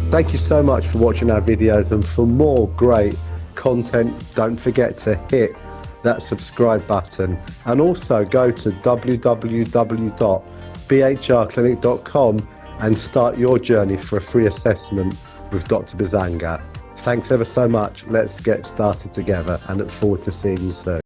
Thank you so much for watching our videos, and for more great content, don't forget to hit that subscribe button, and also go to www.bhrclinic.com and start your journey for a free assessment with Dr. Bisanga. Thanks ever so much. Let's get started together and look forward to seeing you soon.